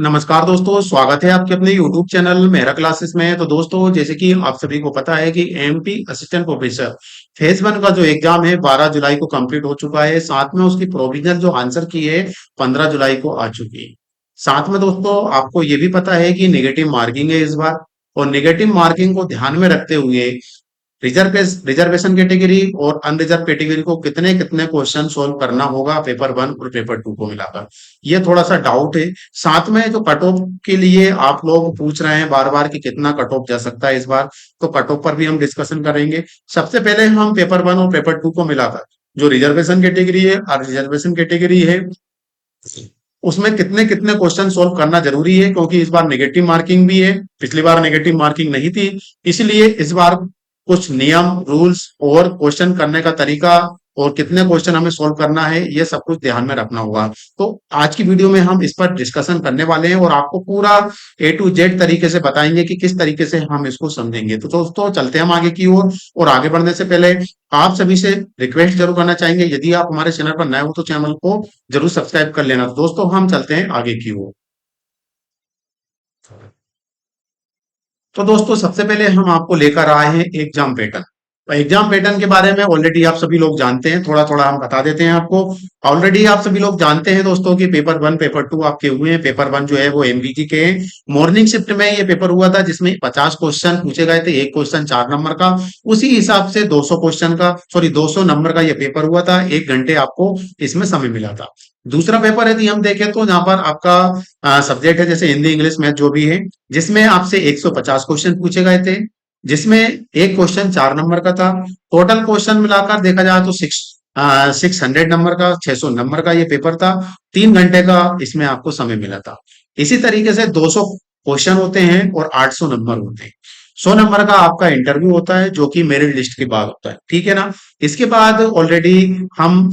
नमस्कार दोस्तों, स्वागत है आपके अपने YouTube चैनल मेहरा क्लासेस में। तो दोस्तों, जैसे कि आप सभी को पता है कि एमपी असिस्टेंट प्रोफेसर फेज 1 का जो एग्जाम है 12 जुलाई को कंप्लीट हो चुका है। साथ में उसकी प्रोविजनल जो आंसर की है 15 जुलाई को आ चुकी है। साथ में दोस्तों, आपको ये भी पता है कि नेगेटिव मार्किंग है इस बार। और नेगेटिव मार्किंग को ध्यान में रखते हुए रिजर्वेशन कैटेगरी और अनरिजर्व कैटेगरी को कितने कितने क्वेश्चन सोल्व करना होगा पेपर 1 और पेपर 2 को मिलाकर, ये थोड़ा सा डाउट है। साथ में जो कट ऑफ के लिए आप लोग पूछ रहे हैं बार बार कि कितना कट ऑफ जा सकता है इस बार, तो कट ऑफ पर भी हम डिस्कशन करेंगे। सबसे पहले हम पेपर 1 और पेपर 2 को मिलाकर जो रिजर्वेशन कैटेगरी है और रिजर्वेशन कैटेगरी है उसमें कितने कितने क्वेश्चन सोल्व करना जरूरी है, क्योंकि इस बार नेगेटिव मार्किंग भी है। पिछली बार नेगेटिव मार्किंग नहीं थी, इसलिए इस बार कुछ नियम रूल्स और क्वेश्चन करने का तरीका और कितने क्वेश्चन हमें सोल्व करना है ये सब कुछ ध्यान में रखना होगा। तो आज की वीडियो में हम इस पर डिस्कशन करने वाले हैं और आपको पूरा ए टू जेड तरीके से बताएंगे कि किस तरीके से हम इसको समझेंगे। तो दोस्तों, चलते हैं हम आगे की ओर। और आगे बढ़ने से पहले आप सभी से रिक्वेस्ट जरूर करना चाहेंगे, यदि आप हमारे चैनल पर नए हो तो चैनल को जरूर सब्सक्राइब कर लेना। तो दोस्तों, हम चलते हैं आगे की ओर। तो दोस्तों, सबसे पहले हम आपको लेकर आए हैं एग्जाम पैटर्न। एग्जाम पैटर्न के बारे में ऑलरेडी आप सभी लोग जानते हैं, थोड़ा थोड़ा हम बता देते हैं आपको। ऑलरेडी आप सभी लोग जानते हैं दोस्तों कि पेपर 1 पेपर 2 आपके हुए हैं। पेपर 1 जो है वो एमबीजी के मॉर्निंग शिफ्ट में ये पेपर हुआ था, जिसमें 50 क्वेश्चन पूछे गए थे, एक क्वेश्चन 4 नंबर का। उसी हिसाब से 200 क्वेश्चन का, सॉरी 200 नंबर का ये पेपर हुआ था। 1 घंटे आपको इसमें समय मिला था। दूसरा पेपर यदि हम देखें तो यहाँ पर आपका सब्जेक्ट है जैसे हिंदी इंग्लिश मैथ जो भी है, जिसमें आपसे 150 क्वेश्चन पूछे गए थे, जिसमें एक क्वेश्चन 4 नंबर का था। टोटल क्वेश्चन मिलाकर देखा जाए तो 600 नंबर का, 600 नंबर का ये पेपर था। 3 घंटे का इसमें आपको समय मिला था। इसी तरीके से 200 क्वेश्चन होते हैं और 800 नंबर होते हैं। 100 नंबर का आपका इंटरव्यू होता है, जो कि मेरिट लिस्ट के बाद होता है, ठीक है ना। इसके बाद ऑलरेडी हम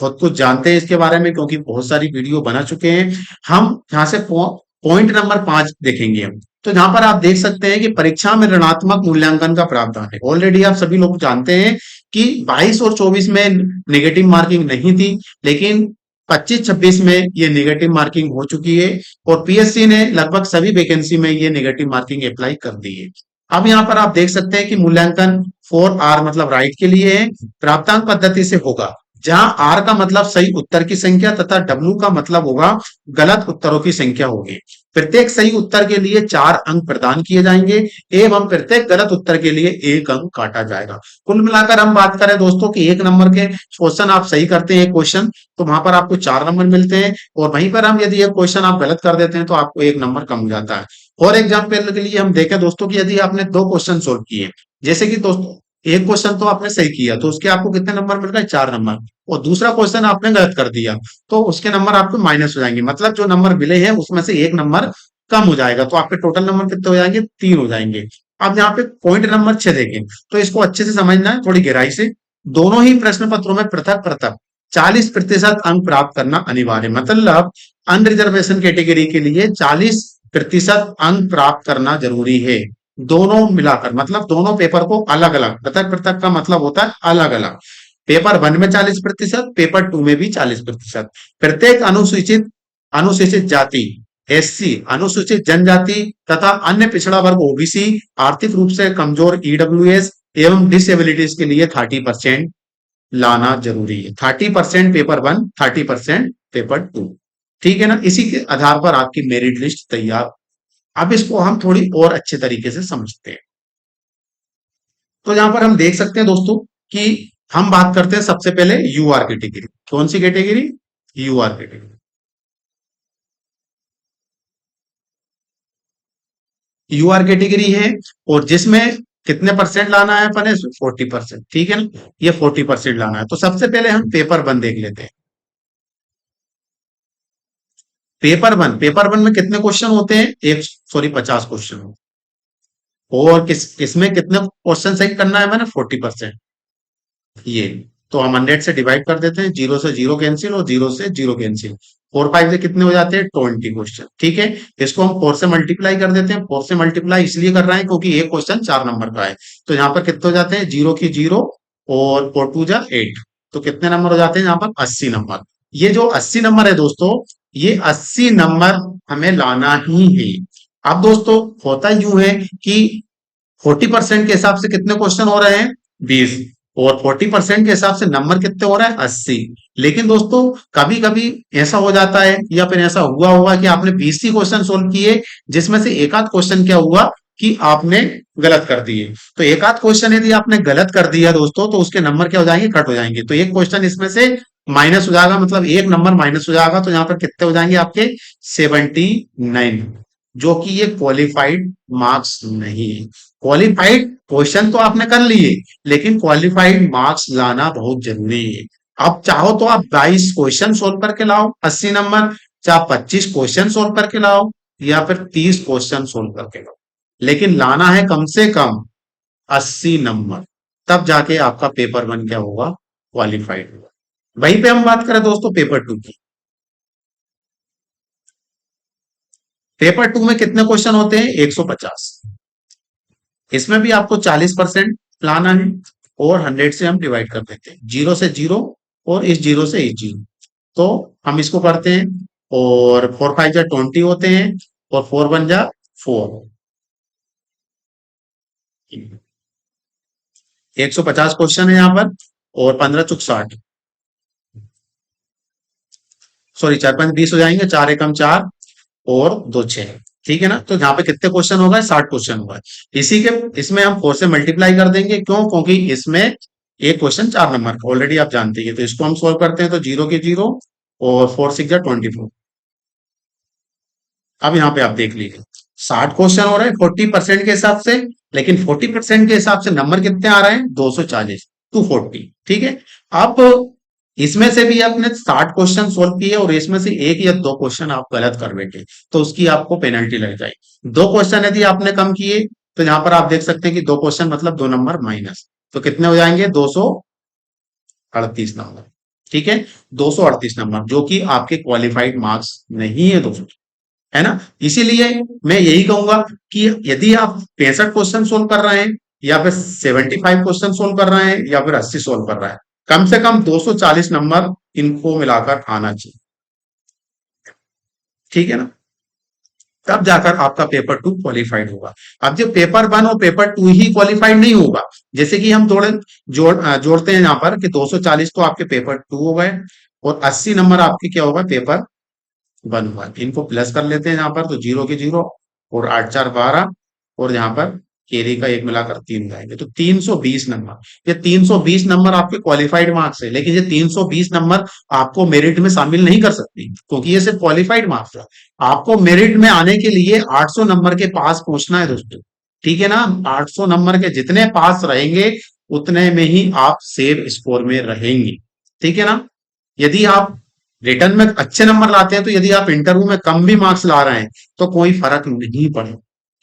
बहुत कुछ जानते हैं इसके बारे में, क्योंकि बहुत सारी वीडियो बना चुके हैं। हम यहाँ से पॉइंट नंबर 5 देखेंगे हम। तो यहाँ पर आप देख सकते हैं कि परीक्षा में ऋणात्मक मूल्यांकन का प्रावधान है। ऑलरेडी आप सभी लोग जानते हैं कि 22 और 24 में नेगेटिव मार्किंग नहीं थी, लेकिन 25-26 में ये नेगेटिव मार्किंग हो चुकी है। और पीएससी ने लगभग सभी वैकेंसी में ये नेगेटिव मार्किंग अप्लाई कर दी है। अब यहाँ पर आप देख सकते हैं कि मूल्यांकन 4R मतलब राइट के लिए है, प्राप्तांक पद्धति से होगा, जहां आर का मतलब सही उत्तर की संख्या तथा डब्ल्यू का मतलब होगा गलत उत्तरों की संख्या होगी। प्रत्येक सही उत्तर के लिए 4 अंक प्रदान किए जाएंगे एवं प्रत्येक गलत उत्तर के लिए 1 अंक काटा जाएगा। कुल मिलाकर हम बात करें दोस्तों कि 1 नंबर के क्वेश्चन आप सही करते हैं क्वेश्चन, तो वहां पर आपको 4 नंबर मिलते हैं। और वहीं पर हम यदि एक क्वेश्चन आप गलत कर देते हैं तो आपको 1 नंबर कम हो जाता है। और एग्जाम्पल के लिए हम देखें दोस्तों कि यदि आपने 2 क्वेश्चन सोल्व किए, जैसे कि दोस्तों एक क्वेश्चन तो आपने सही किया तो उसके आपको कितने नंबर मिल रहे हैं, 4 नंबर। और दूसरा क्वेश्चन आपने गलत कर दिया तो उसके नंबर आपको माइनस हो जाएंगे, मतलब जो नंबर मिले हैं उसमें से 1 नंबर कम हो जाएगा। तो आपके टोटल नंबर कितने हो जाएंगे, 3 हो जाएंगे। अब यहाँ पे पॉइंट नंबर 6 देखें, तो इसको अच्छे से समझना है थोड़ी गहराई से। दोनों ही प्रश्न पत्रों में पृथक पृथक 40% अंक प्राप्त करना अनिवार्य, मतलब अनरिजर्वेशन कैटेगरी के लिए 40% अंक प्राप्त करना जरूरी है। दोनों मिलाकर, मतलब दोनों पेपर को अलग अलग, पृथक पृथक का मतलब होता है अलग अलग। पेपर 1 में 40%, पेपर 2 में भी 40%। प्रत्येक अनुसूचित अनुसूचित जाति, एससी, अनुसूचित जनजाति तथा अन्य पिछड़ा वर्ग ओबीसी, आर्थिक रूप से कमजोर ईडब्ल्यूएस एवं डिसेबिलिटीज के लिए 30% लाना जरूरी है। 30% पेपर 1, 30% पेपर 2, ठीक है ना। इसी के आधार पर आपकी मेरिट लिस्ट तैयार। अब इसको हम थोड़ी और अच्छे तरीके से समझते हैं। तो यहां पर हम देख सकते हैं दोस्तों कि हम बात करते हैं सबसे पहले यूआर कैटेगरी। कौन सी category, UR category. UR category है और जिसमें कितने परसेंट लाना है अपन, 40%, ठीक है ना। ये 40% लाना है। तो सबसे पहले हम पेपर 1 देख लेते हैं। पेपर वन में कितने क्वेश्चन होते हैं, एक सॉरी 50 क्वेश्चन। और किसमें कितने क्वेश्चन सही करना है मैंने, 40%। ये तो हम 100 से डिवाइड कर देते हैं, 0 से 0 कैंसिल और 0 से 0 कैंसिल। 4 5 से कितने हो जाते हैं, 20 क्वेश्चन, ठीक है। इसको हम 4 से मल्टीप्लाई कर देते हैं। 4 से मल्टीप्लाई इसलिए कर रहे हैं क्योंकि एक क्वेश्चन 4 नंबर का है। तो यहाँ पर कितने हो जाते हैं, 0 की 0 और 4 2 जा 8। तो कितने नंबर हो जाते हैं यहाँ पर, 80 नंबर। ये जो 80 नंबर है दोस्तों, ये 80 नंबर हमें लाना ही है। अब दोस्तों होता यूं है कि 40% के हिसाब से कितने क्वेश्चन हो रहे हैं? 20। और 40% के हिसाब से नंबर कितने हो रहे हैं? 80। लेकिन दोस्तों कभी कभी ऐसा हो जाता है या फिर ऐसा हुआ होगा कि आपने 20 ही क्वेश्चन सोल्व किए, जिसमें से एक आध क्वेश्चन क्या हुआ कि आपने गलत कर दिए। तो एक आध क्वेश्चन यदि आपने गलत कर दिया दोस्तों, तो उसके नंबर क्या हो जाएंगे? कट हो जाएंगे। तो एक क्वेश्चन इसमें से माइनस हो जाएगा, मतलब एक नंबर माइनस हो जाएगा। तो यहाँ पर कितने हो जाएंगे आपके? 79। जो कि ये क्वालिफाइड मार्क्स नहीं है। क्वालिफाइड क्वेश्चन तो आपने कर लिए, लेकिन क्वालिफाइड मार्क्स लाना बहुत जरूरी है। अब चाहो तो आप 22 क्वेश्चन सोल्व करके लाओ 80 नंबर, चाहे 25 क्वेश्चन सोल्व करके लाओ, या फिर 30 क्वेश्चन सोल्व करके लाओ, लेकिन लाना है कम से कम 80 नंबर। तब जाके आपका पेपर वन क्या होगा? क्वालिफाइड होगा। वहीं पे हम बात करें दोस्तों पेपर टू की। पेपर टू में कितने क्वेश्चन होते हैं? 150। इसमें भी आपको 40% लाना है, और 100 से हम डिवाइड कर देते हैं, जीरो से जीरो और इस जीरो से इस जीरो। तो हम इसको करते हैं, और 4 5 जा 20 होते हैं, और 4 1 जा 4। 150 क्वेश्चन है यहाँ पर, और 15 × 4 = 60। सॉरी, 4 5 20 हो जाएंगे, 4 1 × 4 और 2 6। ठीक है ना? तो यहाँ पे कितने क्वेश्चन हो गए? 60 क्वेश्चन हो गए। इसी के इसमें हम 4 से मल्टीप्लाई कर देंगे। क्यों? क्योंकि इसमें एक क्वेश्चन 4 नंबर का ऑलरेडी आप जानते हैं। तो इसको हम सोल्व करते हैं, तो जीरो के जीरो, और 4 6 = 24। अब यहाँ पे आप देख लीजिए, 60 क्वेश्चन हो रहे हैं 40% के हिसाब से, लेकिन 40% के हिसाब से नंबर कितने आ रहे हैं? 240, 240। ठीक है। अब इसमें से भी आपने 60 क्वेश्चन सोल्व किए, और इसमें से एक या दो क्वेश्चन आप गलत कर बैठे, तो उसकी आपको पेनल्टी लग जाएगी। दो क्वेश्चन यदि आपने कम किए, तो यहाँ पर आप देख सकते हैं कि दो क्वेश्चन मतलब 2 नंबर माइनस। तो कितने हो जाएंगे? 238 नंबर। ठीक है, 238 नंबर, जो कि आपके क्वालिफाइड मार्क्स नहीं है दोस्तों। है ना? इसीलिए मैं यही कहूंगा कि यदि आप 65 क्वेश्चन सोल्व कर रहे हैं, या फिर 75 क्वेश्चन सोल्व कर रहे हैं, या फिर 80 सोल्व कर रहे हैं, कम से कम 240 नंबर इनको मिलाकर आना चाहिए। ठीक है ना? तब जाकर आपका पेपर टू क्वालिफाइड होगा। अब जो पेपर वन और पेपर टू ही क्वालिफाइड नहीं होगा, जैसे कि हम जोड़ते हैं यहाँ पर कि 240 तो आपके पेपर टू हो गए, और 80 नंबर आपके क्या होगा? पेपर वन हुआ। इनको प्लस कर लेते हैं यहाँ पर, तो जीरो के जीरो, और 8 4 12, और यहाँ पर केरी का एक मिलाकर 3 जाएंगे, तो 320 नंबर। ये 320 नंबर आपके क्वालिफाइड मार्क्स है, लेकिन ये 320 नंबर आपको मेरिट में शामिल नहीं कर सकती, क्योंकि ये सिर्फ क्वालिफाइड मार्क्स है। आपको मेरिट में आने के लिए 800 नंबर के पास पहुंचना है दोस्तों। ठीक है ना? 800 नंबर के जितने पास रहेंगे, उतने में ही आप सेव स्कोर में रहेंगे। ठीक है ना? यदि आप रिटर्न में अच्छे नंबर लाते हैं, तो यदि आप इंटरव्यू में कम भी मार्क्स ला रहे हैं, तो कोई फर्क नहीं पड़े।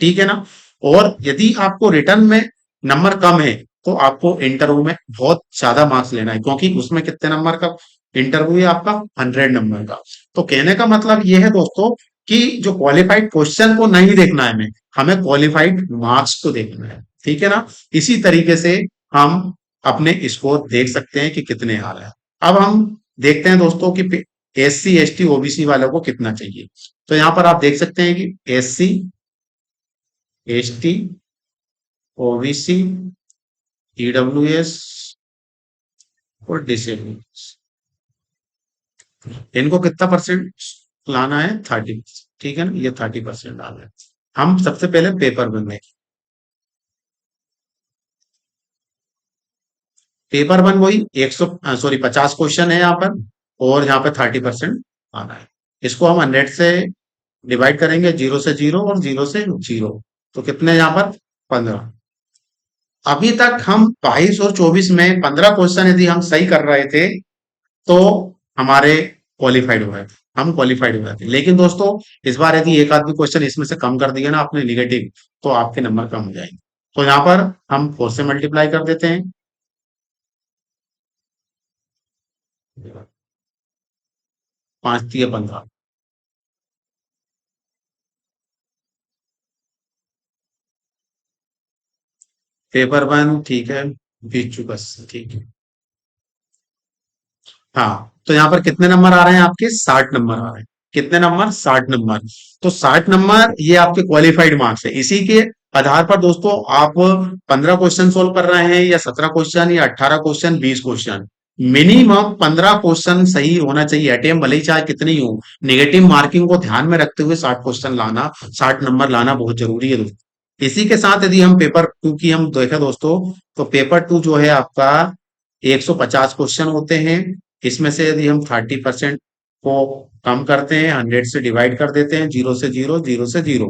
ठीक है ना? और यदि आपको रिटर्न में नंबर कम है, तो आपको इंटरव्यू में बहुत ज्यादा मार्क्स लेना है, क्योंकि उसमें कितने नंबर का इंटरव्यू है आपका? 100 नंबर का। तो कहने का मतलब ये है दोस्तों, कि जो क्वालिफाइड क्वेश्चन को नहीं देखना है, हमें क्वालिफाइड मार्क्स को देखना है। ठीक है ना? इसी तरीके से हम अपने स्कोर देख सकते हैं कि कितने आ रहे हैं। अब हम देखते हैं दोस्तों कि SC ST OBC वालों को कितना चाहिए। तो यहां पर आप देख सकते हैं कि SC ST OBC EWS और डिसेबल, इनको कितना परसेंट लाना है? 30। ठीक है ना? ये 30% डाल रहे हैं। हम सबसे पहले पेपर वन में, पेपर वन वही 50 क्वेश्चन है यहाँ पर, और यहाँ पे 30% आना है। इसको हम 100 से डिवाइड करेंगे, जीरो से जीरो और जीरो से जीरो, तो कितने यहाँ पर? 15। अभी तक हम 22 और 24 में 15 क्वेश्चन यदि हम सही कर रहे थे, तो हमारे क्वालिफाइड हुए थे, हम क्वालिफाइड हुए थे। लेकिन दोस्तों इस बार यदि एक आध भी क्वेश्चन इसमें से कम कर दिया ना आपने निगेटिव, तो आपके नंबर कम हो जाएंगे। तो यहाँ पर हम 4 से मल्टीप्लाई कर देते हैं, 5 × 3 = 15। पेपर वन ठीक है, बीच चुका, ठीक है। हाँ, तो यहाँ पर कितने नंबर आ रहे हैं आपके? 60 नंबर आ रहे हैं। कितने नंबर? 60 नंबर। तो 60 नंबर ये आपके क्वालिफाइड मार्क्स है। इसी के आधार पर दोस्तों आप 15 क्वेश्चन सोल्व कर रहे हैं या 17 क्वेश्चन या 18 क्वेश्चन, 20 क्वेश्चन, मिनिमम 15 क्वेश्चन सही होना चाहिए। अटेम्प्ट भले ही चाहे कितनी ही हो, नेगेटिव मार्किंग को ध्यान में रखते हुए 60 क्वेश्चन लाना, 60 नंबर लाना बहुत जरूरी है दोस्तों। इसी के साथ यदि हम पेपर टू की हम देखें दोस्तों, तो पेपर टू जो है आपका 150 क्वेश्चन होते हैं। इसमें से यदि हम 30% को कम करते हैं, 100 से डिवाइड कर देते हैं, जीरो से जीरो, जीरो से जीरो,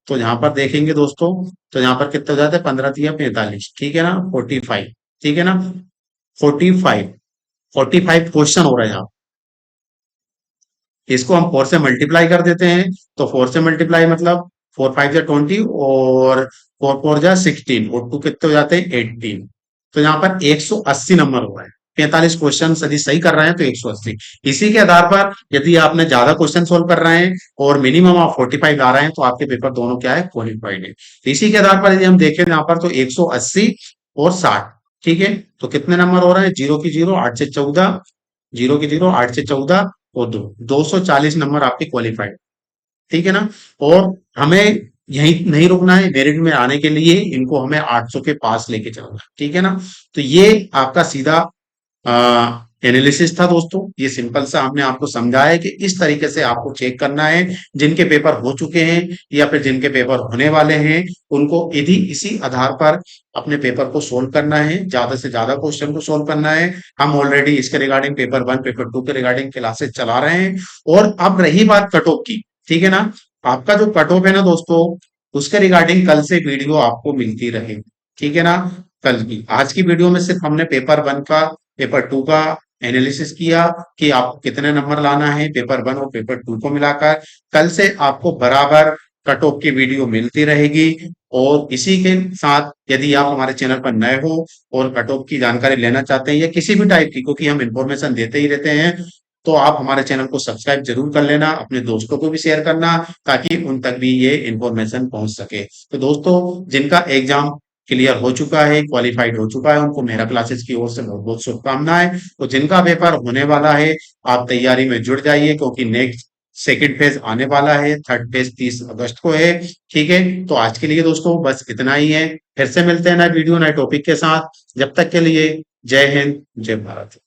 तो यहाँ पर देखेंगे दोस्तों, तो यहाँ पर कितने हो जाते हैं? 15 तिया 45, ठीक है ना, 45, ठीक है ना, 45, 45 क्वेश्चन हो रहे हैं यहाँ। इसको हम 4 से मल्टीप्लाई कर देते हैं, तो 4 से मल्टीप्लाई मतलब 4 5 जा 20 और 4 4 जा 16 और 2 कितने हो जाते हैं? 18। तो यहाँ पर 180 नंबर हो रहा है। 45 क्वेश्चन यदि सही कर रहे हैं तो 180। इसी के आधार पर यदि आपने ज्यादा क्वेश्चन सोल्व कर रहे हैं और मिनिमम आप 45 ला रहे हैं, तो आपके पेपर दोनों क्या है? क्वालिफाइड है। तो इसी के आधार पर यदि हम देखें यहाँ पर, तो 180 और 60, ठीक है, तो कितने नंबर हो रहे हैं? जीरो की जीरो, 8 से 14, जीरो की जीरो, 8 से 14 और 240 नंबर आपके क्वालिफाइड, ठीक है ना। और हमें यही नहीं रुकना है, मेरिट में आने के लिए इनको हमें 800 के पास लेके चलना है, ठीक है ना। तो ये आपका सीधा एनालिसिस था दोस्तों। ये सिंपल सा हमने आपको समझाया है कि इस तरीके से आपको चेक करना है। जिनके पेपर हो चुके हैं या फिर जिनके पेपर होने वाले हैं, उनको यदि इसी आधार पर अपने पेपर को सोल्व करना है, ज्यादा से ज्यादा क्वेश्चन को सोल्व करना है। हम ऑलरेडी इसके regarding paper one, paper two के रिगार्डिंग क्लासेस चला रहे हैं। और अब रही बात कट ऑफ की, ठीक है ना, आपका जो कट ऑफ है ना दोस्तों, उसके रिगार्डिंग कल से वीडियो आपको मिलती रहेगी, ठीक है ना। कल की, आज की वीडियो में सिर्फ हमने पेपर वन का, पेपर टू का एनालिसिस किया कि आपको कितने नंबर लाना है पेपर वन और पेपर टू को मिलाकर। कल से आपको बराबर कट ऑफ की वीडियो मिलती रहेगी। और इसी के साथ यदि आप हमारे चैनल पर नए हो और कट ऑफ की जानकारी लेना चाहते हैं या किसी भी टाइप की, क्योंकि हम इंफॉर्मेशन देते ही रहते हैं, तो आप हमारे चैनल को सब्सक्राइब जरूर कर लेना, अपने दोस्तों को भी शेयर करना, ताकि उन तक भी ये इंफॉर्मेशन पहुंच सके। तो दोस्तों, जिनका एग्जाम क्लियर हो चुका है, क्वालिफाइड हो चुका है, उनको मेरा क्लासेस की ओर से बहुत बहुत शुभकामनाएं। तो जिनका पेपर होने वाला है, आप तैयारी में जुड़ जाइए, क्योंकि नेक्स्ट सेकेंड फेज आने वाला है, थर्ड फेज 30 अगस्त को है, ठीक है। तो आज के लिए दोस्तों बस इतना ही है। फिर से मिलते हैं नए वीडियो नए टॉपिक के साथ। जब तक के लिए जय हिंद, जय भारत।